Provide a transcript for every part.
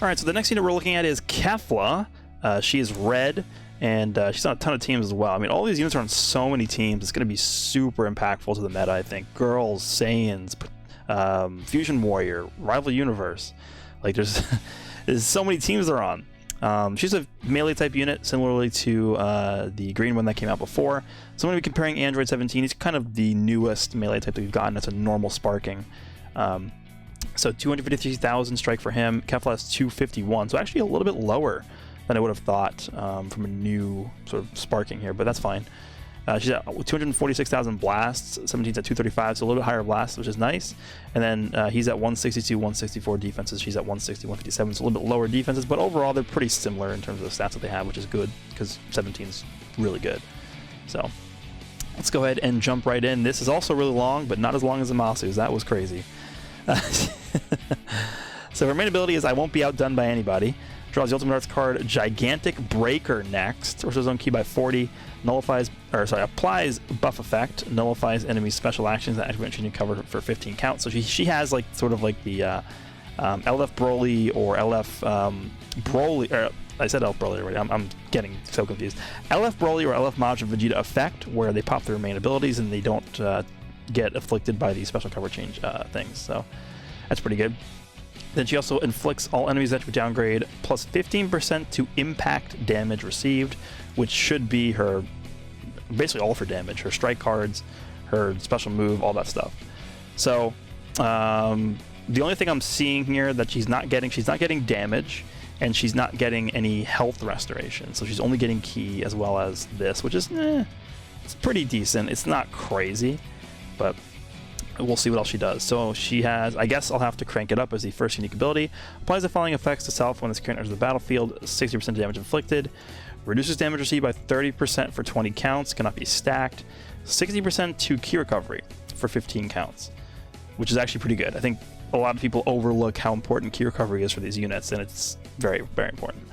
Alright, so the next unit we're looking at is Kefla. She is red, and she's on a ton of teams as well. I mean, all these units are on so many teams. It's going to be super impactful to the meta, I think. Girls, Saiyans, Fusion Warrior, Rival Universe. Like, there's so many teams they're on. She's a melee type unit, similarly to the green one that came out before. So I'm going to be comparing Android 17. He's kind of the newest melee type that we've gotten. That's a normal sparking. So 253,000 strike for him. Kefla has 251, so actually a little bit lower than I would have thought from a new sort of sparking here, but that's fine. She's at 246,000 blasts, 17's at 235, so a little bit higher blasts, which is nice. And then he's at 162, 164 defenses. She's at 160, 157, so a little bit lower defenses, but overall they're pretty similar in terms of the stats that they have, which is good because 17's really good. So let's go ahead and jump right in. This is also really long, but not as long as Amasu's. That was crazy. So her main ability is I won't be outdone by anybody. Draws the Ultimate Arts card Gigantic Breaker next. Restores own key by 40. Applies buff effect. Nullifies enemy special actions that activate she cover for 15 counts. So she has like sort of like the LF Broly or LF Broly. I said LF Broly already. I'm getting so confused. LF Broly or LF Majin Vegeta effect, where they pop their main abilities and they don't get afflicted by the special cover change things. So that's pretty good. Then she also inflicts all enemies that would downgrade plus 15% to impact damage received, which should be her, basically all of her damage, her strike cards, her special move, all that stuff. So the only thing I'm seeing here that she's not getting damage, and she's not getting any health restoration. So she's only getting key as well as this, which is, it's pretty decent. It's not crazy, but we'll see what else she does. So she has, I guess I'll have to crank it up as the first unique ability. Applies the following effects to self when this character enters the battlefield. 60% damage inflicted. Reduces damage received by 30% for 20 counts. Cannot be stacked. 60% to key recovery for 15 counts, which is actually pretty good. I think a lot of people overlook how important key recovery is for these units, and it's very, very important.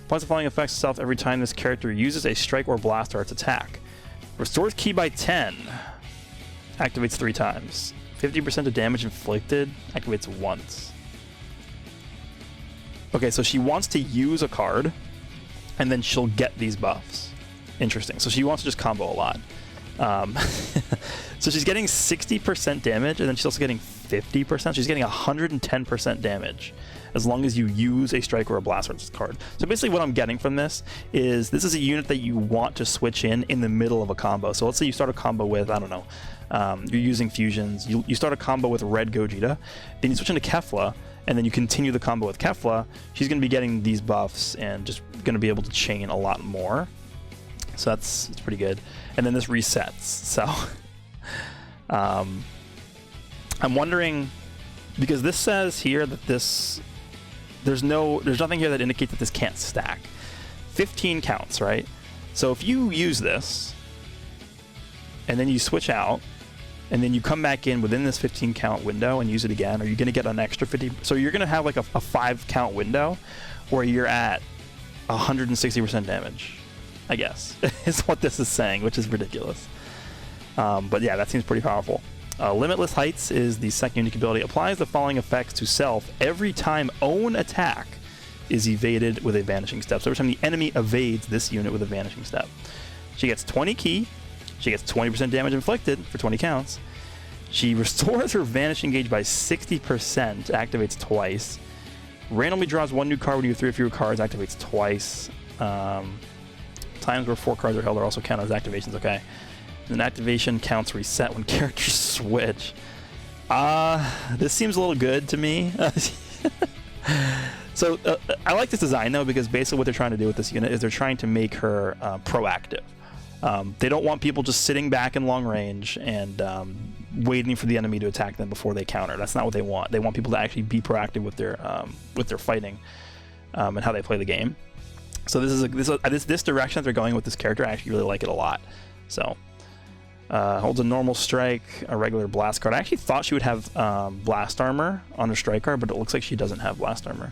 Applies the following effects to self every time this character uses a strike or blast arts attack. Restores key by 10. Activates 3 times. 50% of damage inflicted activates once. Okay, so she wants to use a card, and then she'll get these buffs. Interesting. So she wants to just combo a lot. So she's getting 60% damage, and then she's also getting 50%. She's getting 110% damage as long as you use a strike or a blast arts card. So basically what I'm getting from this is a unit that you want to switch in the middle of a combo. So let's say you start a combo with, I don't know, you're using fusions, you start a combo with Red Gogeta, then you switch into Kefla, and then you continue the combo with Kefla. She's going to be getting these buffs and just going to be able to chain a lot more. So it's pretty good. And then this resets. So I'm wondering, because this says here that there's nothing here that indicates that this can't stack. 15 counts, right? So if you use this and then you switch out and then you come back in within this 15 count window and use it again, are you going to get an extra 50? So you're going to have like a 5 count window where you're at 160% damage, I guess, is what this is saying, which is ridiculous. But yeah, that seems pretty powerful. Limitless Heights is the second unique ability. Applies the following effects to self every time own attack is evaded with a vanishing step. So every time the enemy evades this unit with a vanishing step. She gets 20 key. She gets 20% damage inflicted for 20 counts. She restores her vanishing gauge by 60%, activates twice. Randomly draws 1 new card when you have 3 or fewer cards, activates twice. Times where 4 cards are held are also counted as activations, okay. And activation counts reset when characters switch. This seems a little good to me. So I like this design though, because basically what they're trying to do with this unit is they're trying to make her proactive. They don't want people just sitting back in long range and waiting for the enemy to attack them before they counter. That's not what they want. They want people to actually be proactive with their fighting and how they play the game. So this direction that they're going with this character, I actually really like it a lot. So holds a normal strike, a regular blast card. I actually thought she would have blast armor on her strike card, but it looks like she doesn't have blast armor.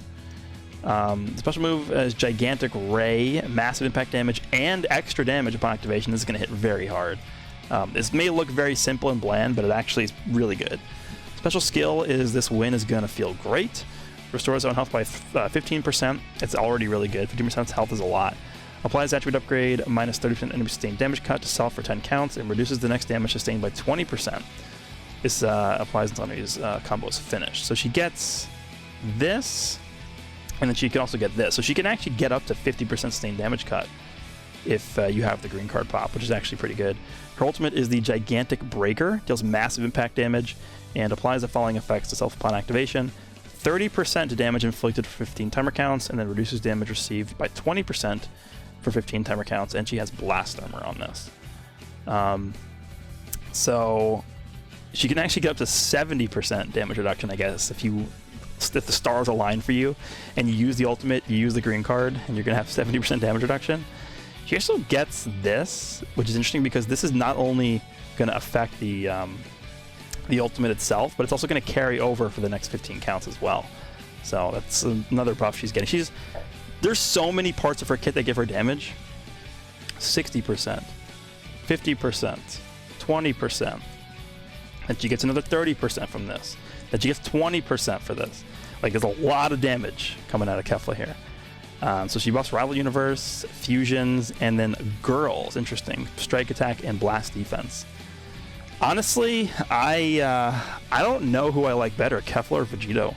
The special move is Gigantic Ray, massive impact damage and extra damage upon activation. This is going to hit very hard. This may look very simple and bland, but it actually is really good. Special skill is this win is going to feel great. Restores own health by 15%. It's already really good. 15% health is a lot. Applies attribute upgrade, minus 30% enemy sustained damage cut to self for 10 counts, and reduces the next damage sustained by 20%. This applies until enemy's combo is finished. So she gets this, and then she can also get this. So she can actually get up to 50% sustained damage cut if you have the green card pop, which is actually pretty good. Her ultimate is the Gigantic Breaker, deals massive impact damage, and applies the following effects to self upon activation. 30% to damage inflicted for 15 timer counts, and then reduces damage received by 20% for 15 timer counts, and she has Blast Armor on this. So she can actually get up to 70% damage reduction, I guess, if the stars align for you, and you use the ultimate, you use the green card, and you're going to have 70% damage reduction. She also gets this, which is interesting because this is not only going to affect the ultimate itself, but it's also going to carry over for the next 15 counts as well. So that's another buff she's getting. There's so many parts of her kit that give her damage. 60%, 50%, 20%. And she gets another 30% from this. Then she gets 20% for this. Like, there's a lot of damage coming out of Kefla here. So she buffs Rival Universe, Fusions, and then Girls. Interesting. Strike Attack and Blast Defense. Honestly, I don't know who I like better, Kefla or Vegito.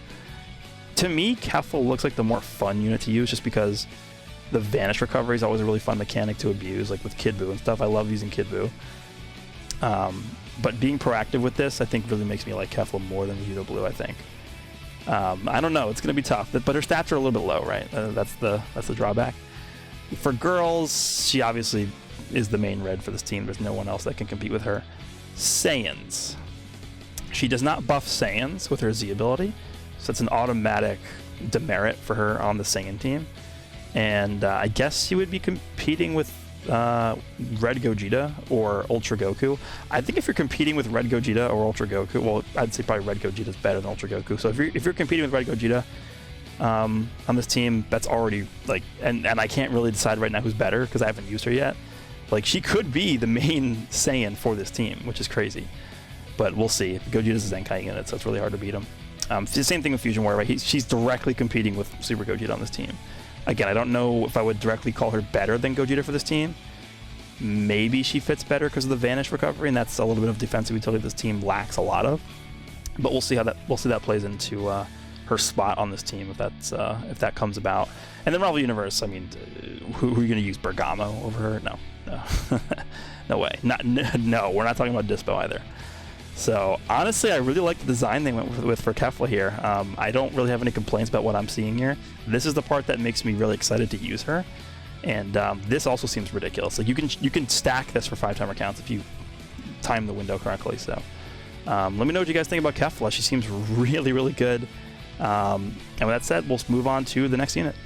To me, Kefla looks like the more fun unit to use just because the Vanish Recovery is always a really fun mechanic to abuse, like with Kid Buu and stuff. I love using Kid Buu. But being proactive with this, I think, really makes me like Kefla more than Vegito Blue, I think. I don't know. It's going to be tough, but her stats are a little bit low, right? That's the drawback. For Girls, she obviously is the main red for this team. There's no one else that can compete with her. Saiyans. She does not buff Saiyans with her Z ability, so it's an automatic demerit for her on the Saiyan team. And I guess she would be competing with Red Gogeta or Ultra Goku. I think if you're competing with Red Gogeta or Ultra Goku, well, I'd say probably Red Gogeta is better than Ultra Goku. So if you're competing with Red Gogeta on this team, that's already like, and I can't really decide right now who's better because I haven't used her yet. Like, she could be the main Saiyan for this team, which is crazy. But we'll see. Gogeta's a Zenkai unit, so it's really hard to beat him. It's the same thing with Fusion Warrior, right? She's directly competing with Super Gogeta on this team. Again, I don't know if I would directly call her better than Gogeta for this team. Maybe she fits better because of the Vanish Recovery, and that's a little bit of defensive utility this team lacks a lot of. But we'll see how that plays into her spot on this team if that comes about. And then Rival Universe, I mean, who are you going to use? Bergamo over her? No. No way. No, we're not talking about Dispo either. So honestly, I really like the design they went with for Kefla here. I don't really have any complaints about what I'm seeing here. This is the part that makes me really excited to use her. And this also seems ridiculous. Like, you can stack this for 5 timer counts if you time the window correctly. So let me know what you guys think about Kefla. She seems really, really good. And with that said, we'll move on to the next unit.